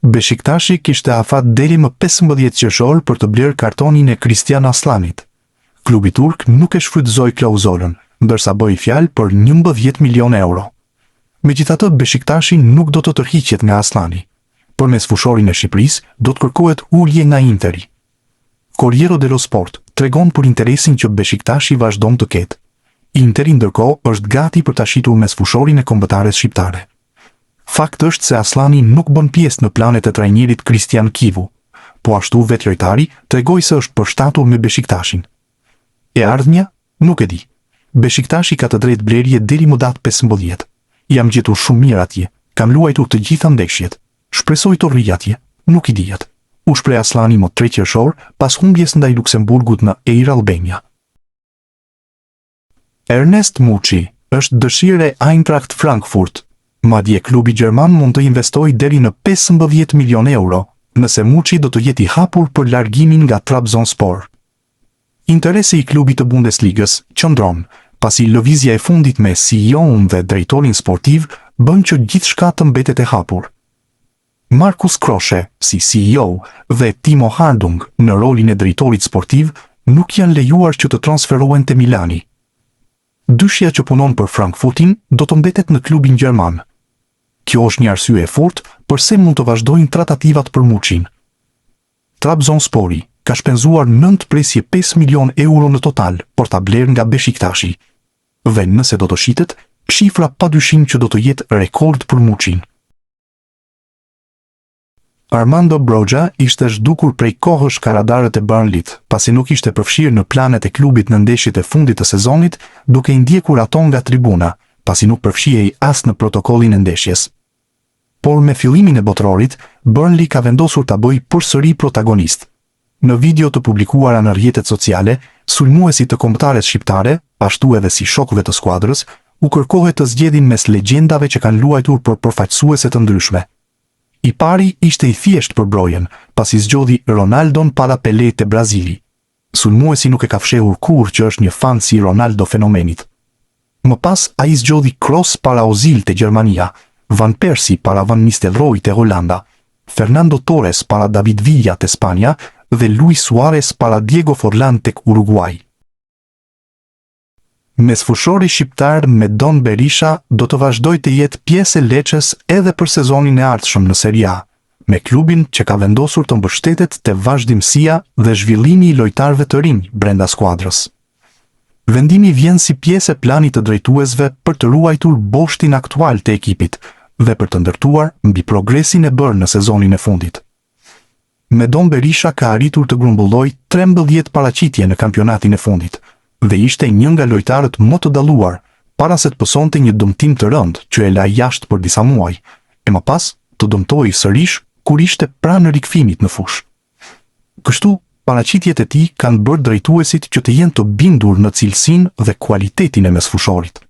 Beshiktashi kishte afat deri më 15 qershor për të blerë kartonin e Kristian Aslanit. Klubi turk nuk e shfrytëzoi klauzolën, ndërsa bëi fjalë për 11 milion euro. Megjithatë, Beshiktashi nuk do të tërhiqet nga Aslani. Përmes fushorin e Shqipërisë do të kërkohet ulje nga Interi. Corriere dello Sport tregon për interesin që Beshiktashi vazhdon të ketë. Interi ndërkohë është gati për ta shitur mes fushorin e kombëtares shqiptare. Fakt është se Aslani nuk bën pjesë në planet e trajnerit Kristian Kivu, po ashtu vetë lojtari tregoi se është përshtatur me Beshiktashin. E ardhmja? Nuk e di. Beshiktashi ka të drejtë blerje deri më datë 15. Jam gjetur shumë mirë atje, kam luajtur të gjitha ndeshjet. Shpresoj të rri atje, nuk i dihet. U shpreh Aslani më 3 qershor pas humbjes ndaj Luksemburgut në Air Albania. Ernest Muçi është dëshirë e Eintracht Frankfurt. Madje klubi gjerman mund të investojë deri në 15 milion euro, nëse Muçi do të jetë i hapur për largimin nga Trabzonspor. Interesi i klubit të Bundesligës qëndron, pasi lëvizja e fundit me CEO-n dhe drejtorin sportiv bën që gjithçka të mbetet e hapur. Markus Kroshe, si CEO, dhe Timo Hardung, në rolin e drejtorit sportiv, nuk janë lejuar që të transferohen te Milani. Dyshja që punon për Frankfurtin do të mbetet në klubin gjerman. Kjo është një arsye e fortë pse mund të vazhdojnë tratativat për Muçin. Trabzonspori ka shpenzuar 9.5 milion euro në total për ta blerë nga Beshiktashi. Dhe nëse do të shitet, shifra padyshim që do të jetë rekord për Muçin. Armando Broja ishte zhdukur prej kohësh ka radarët e Burnleyt, pasi nuk ishte përfshirë në planet e klubit në ndeshjet e fundit të sezonit, duke i ndjekur ato nga tribuna, pasi nuk përfshihej as në protokollin e ndeshjes. Por me fillimin e botrorit, Burnley ka vendosur ta bëjë përsëri protagonist. Në video të publikuara në rrjetet sociale, sulmuesit të kombëtares shqiptare, ashtu edhe si shokëve të skuadrës, u kërkohet të zgjedhin mes legjendave që kanë luajtur për përfaqësuese të ndryshme. I pari ishte i thjesht për Brojen, pasi zgjodhi Ronaldon para Pelé te Brazili. Sulmuesi nuk e ka fshehur kurrë që është një fan si Ronaldo fenomenit. Më pas ai zgjodhi Kroos para Ozil te Gjermania, Van Persie para Van Nistelrooy te Holanda, Fernando Torres para David Villa te Spanja dhe Luis Suarez para Diego Forlan tek Uruguay. Mesfushori shqiptar Medon Berisha do të vazhdoj të jetë pjesë e Lecces edhe për sezonin e ardhshëm në Serie A, me klubin që ka vendosur të mbështetet te vazhdimësia dhe zhvillimi i lojtarëve të rinj brenda skuadrës. Vendimi vjen si pjesë e planit të drejtuesve për të ruajtur boshtin aktual të ekipit dhe për të ndërtuar mbi progresin e bërë në sezonin e fundit. Medon Berisha ka arritur të grumbullojë 13 paraqitje në kampionatin e fundit, dhe ishte një nga lojtarët më të dalluar, para se të pësonte një dëmtim të rëndë që e la jashtë për disa muaj, e më pas të dëmtoi sërish kur ishte pranë rikthimit në fushë. Kështu, paraqitjet e tij kanë bërë drejtuesit që të jenë të bindur në cilësinë dhe kualitetin e mesfushorit.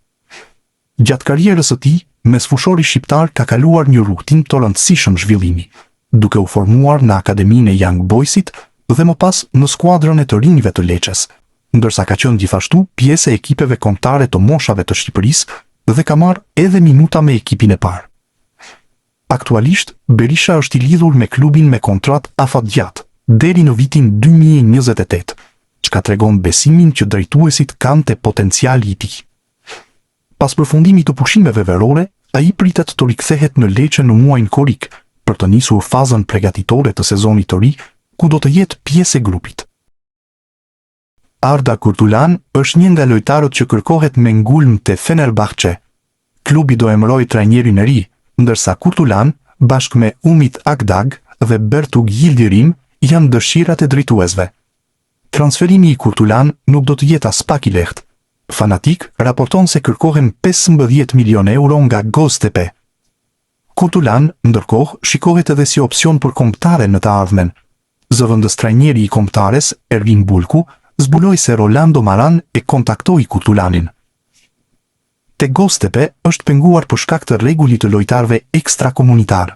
Gjatë karrierës së tij, mesfushori shqiptar ka kaluar një rrugtim të rëndësishëm zhvillimi, duke u formuar në Akademinë e Young Boysit dhe më pas në skuadrën e të rinjve të Lecces, ndërsa ka qenë gjithashtu pjesë e ekipeve kombëtare të moshave të Shqipërisë dhe ka marrë edhe minuta me ekipin e parë. Aktualisht, Berisha është i lidhur me klubin me kontratë afatgjatë deri në vitin 2028, çka tregon besimin që drejtuesit kanë te potenciali i tij. Pas përfundimit të pushimeve verore, ai pritet të rikthehet në Lecce në muajin korrik për të nisur fazën përgatitore të sezonit të ri, ku do të jetë pjesë e grupit. Arda Kurtulan është një nga lojtarët që kërkohet me ngulm te Fenerbahçe. Klubi do emërojë trajnerin e ri, ndërsa Kurtulan, bashkë me Umit Akdag dhe Bertug Yildirim, janë dëshirat e drejtuesve. Transferimi i Kurtulan nuk do të jetë as pak i lehtë. Fanatik raporton se kërkohen 15 milion euro nga Göztepe. Kurtulan, ndërkohë, shikohet edhe si opsion për kombëtare në të ardhmen. Zëvendës trajneri i kombëtares, Ervin Bulku, zbuloi se Rolando Maran e kontaktoi Kurtulanin. Te Göztepe është penguar për shkak të rregullit të lojtarëve ekstrakomunitar.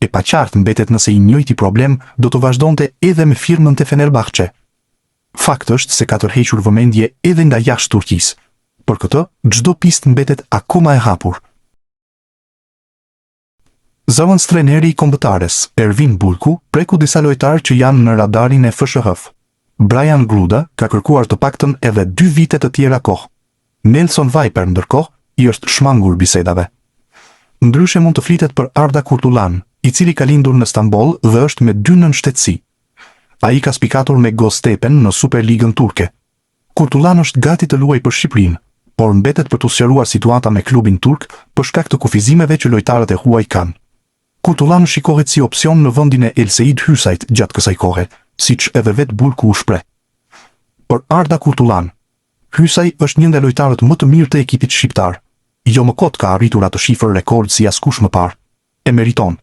E paqartë mbetet nëse i njëjti problem do të vazhdonte edhe me firmën te Fenerbahçe. Fakt është se ka tërhequr vëmendje edhe nga jashtë Turqisë. Për këtë, çdo pistë mbetet akoma e hapur. Zëvendës trajneri i kombëtares, Ervin Bulku, preku disa lojtarë që janë në radarin e FSHF. Brian Gruda ka kërkuar të paktën edhe 2 vite të tjera kohë. Nelson Viper ndërkohë i është shmangur bisedave. Ndryshe mund të flitet për Arda Kurtulan, i cili ka lindur në Stamboll dhe është me 2 nënshtetësi. Ai ka spikatur me Göztepen në Superligën turke. Kurtulan është gati të luajë për Shqipërinë, por mbetet për të sqaruar situata me klubin turk për shkak të kufizimeve që lojtarët e huaj kanë. Kurtulan shikohet si opsion në vendin e Elseid Hysajt gjatë kësaj kohe, siç edhe vetë Bulku u shpreh. Por Arda Kurtulan, Hysaj është një nga lojtarët më të mirë të ekipit shqiptar. Jo më kot ka arritur atë shifër rekord si askush më parë. E meriton.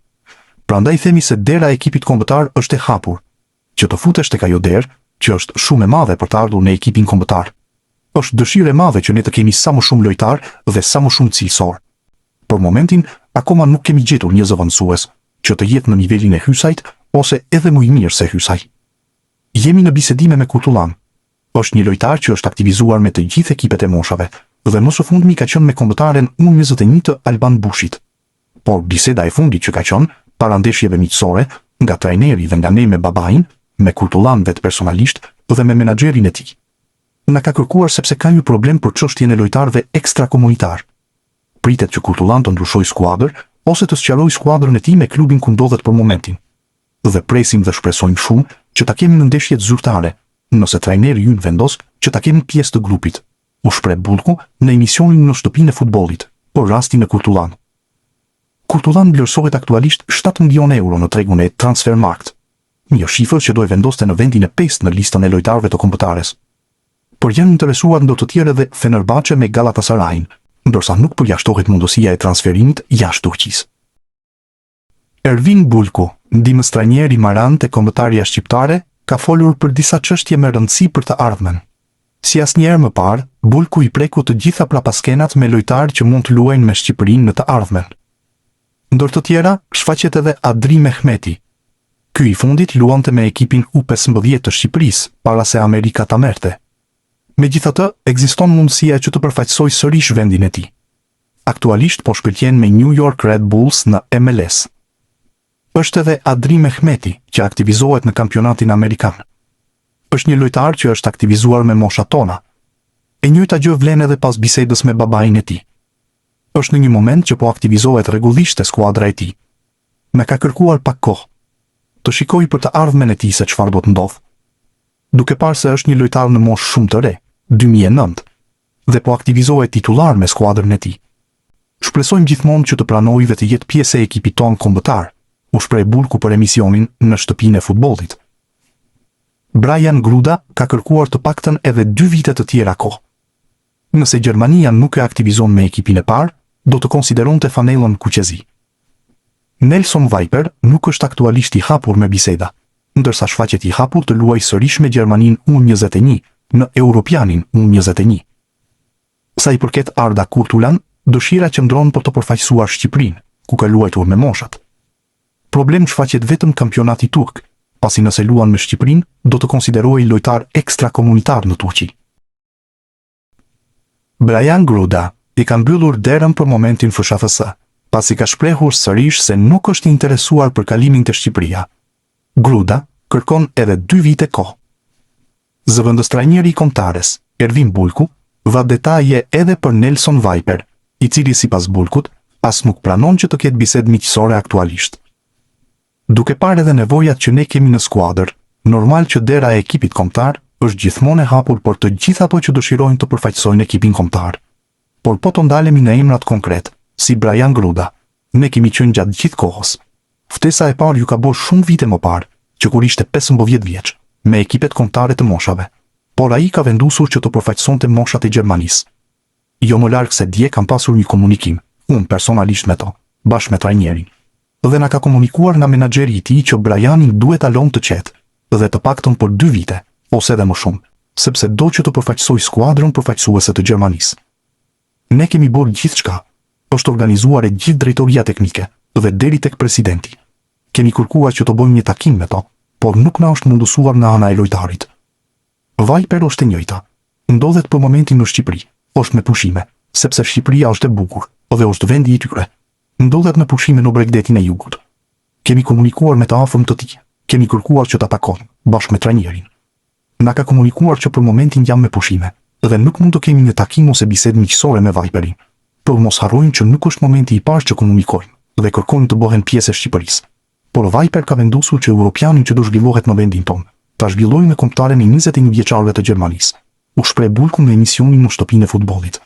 Prandaj themi se dera e ekipit kombëtar është e hapur. Që të futesh tek ajo derë, që është shumë e madhe për të ardhur në ekipin kombëtar. Është dëshirë e madhe që ne të kemi sa më shumë lojtar dhe sa më shumë cilësor. Për momentin, akoma nuk kemi gjetur një zëvendësues që të jetë në nivelin e Hysajt ose edhe më i mirë se Hysaj. Jemi në bisedime me Kurtulan. Është një lojtar që është aktivizuar me të gjithë ekipet e moshave dhe më së fundmi ka qenë me kombëtaren U21 të Alban Bushit. Por biseda e fundit që ka qenë para ndeshjeve miqësore nga trajneri dhe nga ne me babain, me Kurtulan vetë personalisht dhe me menaxherin e tij. Na ka kërkuar sepse ka një problem për çështjen e lojtarëve ekstrakomunitar. Pritet që Kurtulan të ndryshojë skuadër ose të sqarojë skuadrën e tij me klubin ku ndodhet për momentin. Dhe presim dhe shpresojmë shumë që ta kemi në ndeshjet zyrtare, nëse trajneri ynë vendos që ta kemi pjesë të grupit. U shpreh Bulku në emisionin Në shtëpinë e futbollit, por rastin e Kurtulan. Kurtulan vlerësohet aktualisht 7 milion euro në tregun e Transfermarkt. Një shifër që do e vendoste në vendin e 5 në listën e lojtarëve të kombëtares. Por janë interesuar ndo të tjerë edhe Fenerbahçe me Galatasarajin, ndërsa nuk përjashtohet mundësia e transferimit jashtë Turqisë. Ervin Bulku, ndihmës trajner i Maran te kombëtarja shqiptare, ka folur për disa çështje me rëndësi për të ardhmen. Si asnjëherë më parë, Bulku i preku të gjitha prapaskenat me lojtarë që mund të luajnë me Shqipërinë në të ardhmen. Ndër të tjera, shfaqet edhe Adri Mehmeti. Ky i fundit luante me ekipin U15 të Shqipërisë para se Amerika ta merrte. Megjithatë, ekziston mundësia që të përfaqësojë sërish vendin e tij. Aktualisht po shkëlqen me New York Red Bulls në MLS. Është edhe Adri Mehmeti që aktivizohet në kampionatin amerikan. Është një lojtar që është aktivizuar me moshat tona. E njëjta gjë vlen edhe pas bisedës me babain e tij. Është në një moment që po aktivizohet rregullisht te skuadra e tij. Më ka kërkuar pak kohë të shikoj për të ardhmen e tij se çfarë do të ndodh. Duke parë se është një lojtar në moshë shumë të re, 2009, dhe po aktivizohet titullar me skuadrën e tij. Shpresojmë gjithmonë që të pranojë dhe të jetë pjesë e ekipit ton kombëtar, u shpreh Bulku për emisionin Në shtëpinë e futbollit. Brian Gruda ka kërkuar të paktën edhe 2 vite të tjera kohë. Nëse Gjermania nuk e aktivizon me ekipin e parë, do të konsideronte fanellën kuqezi. Nelson Viper nuk është aktualisht i hapur me biseda, ndërsa shfaqet i hapur të luajë sërish me Gjermaninë U21 në Europianin U21. Sa i përket Arda Kurtulan, dëshira qëndron për të përfaqësuar Shqipërinë, ku ka luajtur me moshat. Problem shfaqet vetëm kampionati turk, pasi nëse luan me Shqipërinë, do të konsiderohej lojtar ekstrakomunitar në Turqi. Brian Gruda i ka mbyllur derën për momentin FSHF, pasi ka shprehur sërish se nuk është interesuar për kalimin te Shqipëria. Gruda kërkon edhe 2 vite kohë. Zëvendës trajneri i kombëtares, Ervin Bulku, dha detaje edhe për Nelson Viper, i cili sipas Bulkut as nuk pranon që të ketë bisedë miqësore aktualisht. Duke parë edhe nevojat që ne kemi në skuadër, normal që dera e ekipit kombëtar është gjithmonë e hapur për të gjithë ato që dëshirojnë të përfaqësojnë ekipin kombëtar. Por po të ndalemi në emrat konkret, si Brian Gruda, ne kemi qenë gjatë gjithë kohës. Ftesa e parë ju ka bërë shumë vite më parë, që kur ishte 15 vjeç, me ekipet kombëtare të moshave, por ai ka vendosur që të përfaqësonte moshat e Gjermanisë. Jo më larg se dje kam pasur një komunikim, unë personalisht me to, bashkë me trajnerin. Dhe na ka komunikuar nga menaxheri i tij që Brianin duhet ta lënë të qetë, dhe të paktën për 2 vite, ose edhe më shumë, sepse do që të përfaqësojë skuadrën përfaqësuese të Gjermanisë. Ne kemi bërë gjithçka. Është organizuar e gjithë drejtoria teknike dhe deri tek presidenti. Kemi kërkuar që të bëjmë një takim me to, por nuk na është mundësuar nga ana e lojtarit. Viper është e njëjta. Ndodhet për momentin në Shqipëri, është me pushime, sepse Shqipëria është e bukur, dhe është vendi i tyre. ndodhet në pushime në Bregdetin e Jugut. Kemi komunikuar me të afërm të tij. Kemi kërkuar që ta takojmë, bashkë me trajnerin. Na ka komunikuar që për momentin jam me pushime, dhe nuk mund të kemi një takim ose bisedë miqësore me Viperin. Por mos harrojmë që nuk është momenti i parë që komunikojmë dhe kërkojmë të bëhen pjesë e Shqipërisë. Por Viper ka vendosur që europianin që do zhvillohet në vendin tonë, ta zhvillojë me kombëtaren e 21 vjeçarëve të Gjermanisë. U shpreh Bulku në emisionin në shtëpinë e futbollit.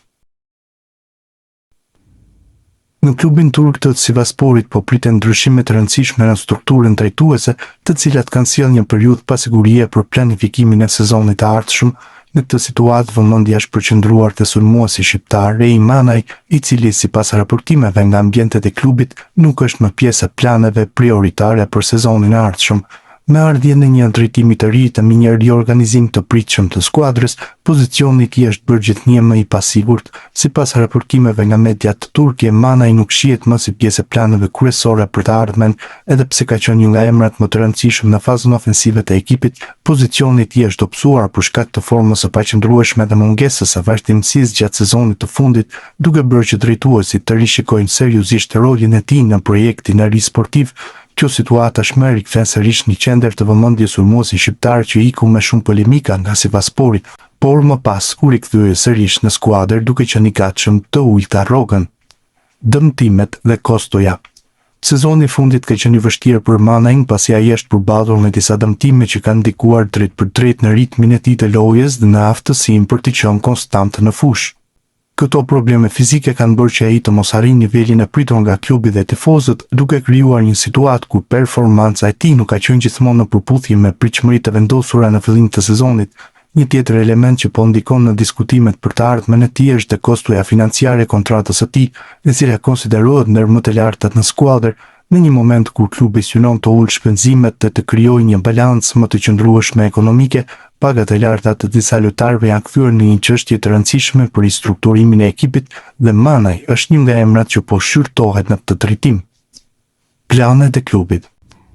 Në klubin turk të Sivasporit po priten ndryshime të rëndësishme në strukturën drejtuese, të cilat kanë sjellë një periudhë pasigurie për planifikimin e sezonit të ardhshëm. Në këtë situatë vëmendja është përqendruar te sulmuesi shqiptar Rei Manaj, i cili sipas raportimeve nga ambientet e klubit nuk është më pjesë e planeve prioritare për sezonin e ardhshëm. Me ardhjen e një drejtimi të ri të një riorganizim të pritshëm të skuadrës, pozicioni i tij është bërë gjithnjë më i pasigurt. Sipas raportimeve nga mediat turke, Manaj nuk shihet më si pjesë e planeve kryesore për të ardhmen, edhe pse ka qenë një nga emrat më të rëndësishëm në fazën ofensive të ekipit. Pozicioni i tij është dobësuar për shkak të formës së paqëndrueshme dhe mungesës së vazhdimësisë gjatë sezonit të fundit, duke bërë që drejtuesit të rishikojnë seriozisht rolin e tij në projektin e ri sportiv. Kjo situata shmer i kthen sërish një qendër të vëmendjes sulmuesin shqiptar që iku me shumë polemika nga Sivaspori, por më pas u rikthye sërish në skuadër duke qenë i gatshëm të ujta rrogën. Dëmtimet dhe kostoja. Sezoni i fundit ka qenë i vështirë për Manajin pasi ai është përballur me disa dëmtime që kanë ndikuar drejt për drejt në ritmin e tij të lojës dhe në aftësinë për të qenë konstant në fushë. Këto probleme fizike kanë bërë që ai të mos arrijë nivelin e pritur nga klubi dhe tifozët, duke krijuar një situatë ku performanca e tij nuk ka qenë gjithmonë në përputhje me pritshmëritë e vendosura në fillim të sezonit. Një tjetër element që po ndikon në diskutimet për të ardhmen e tij është kostoja financiare e kontratës së tij, e cila konsiderohet ndër më të lartat në skuadër, në një moment kur klubi synon të ulë shpenzimet dhe të krijojë një balancë më të qëndrueshme ekonomike. Pagat e larta të disa lojtarëve janë kthyer në një çështje të rëndësishme për ristrukturimin e ekipit dhe Manaj është një nga emrat që po shqyrtohet në këtë drejtim. Planet e klubit.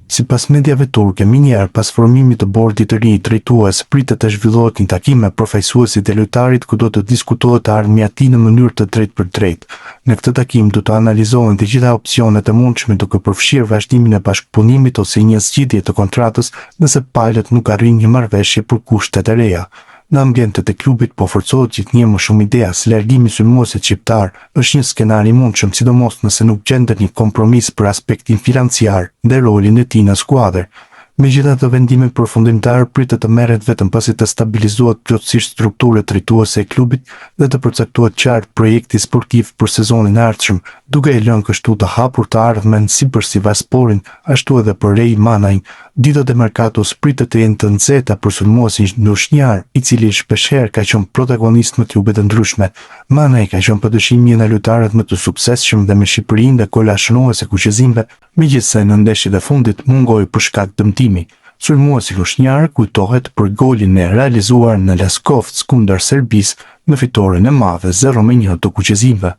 Sipas mediave turke, minjëherë pas formimit të bordit të ri drejtues, pritet të zhvillohet një takim me përfaqësuesit e lojtarit ku do të diskutohet ardhmja e tij në mënyrë të drejtë për drejtë. Në këtë takim do të analizohen të gjitha opsionet e mundshme duke përfshirë vazhdimin e bashkëpunimit ose një zgjidhje të kontratës nëse palët nuk arrin një marrëveshje për kushtet e reja. Në ambientet e klubit po forcohet gjithnjë më shumë ideja se largimi i sulmuesit shqiptar është një skenar i mundshëm, sidomos nëse nuk gjendet një kompromis për aspektin financiar dhe rolin e tij në skuadër. Megjithatë, vendimi përfundimtar pritet të merret vetëm pasi të stabilizohet plotësisht struktura drejtuese e klubit dhe të përcaktohet qartë projekti sportiv për sezonin e ardhshëm, duke e lënë kështu të hapur të ardhmen si për Sivasporin, ashtu edhe për Rei Manajin. Ditët e merkatos pritet të jenë të nxehta për sulmuesin ndoshnjar, i cili shpeshherë ka qenë protagonist në klube të ndryshme. Manaj ka qenë padyshim një nga lojtarët më të suksesshëm dhe me Shqipërinë dhe kola shënuese kuqezimve, megjithse në ndeshjet e fundit mungoi për shkak të dëmtimi. Sulmuesi lushnjar kujtohet për golin e realizuar në Leskovsk kundër Serbisë në fitoren e madhe 0-1 të kuqezimve.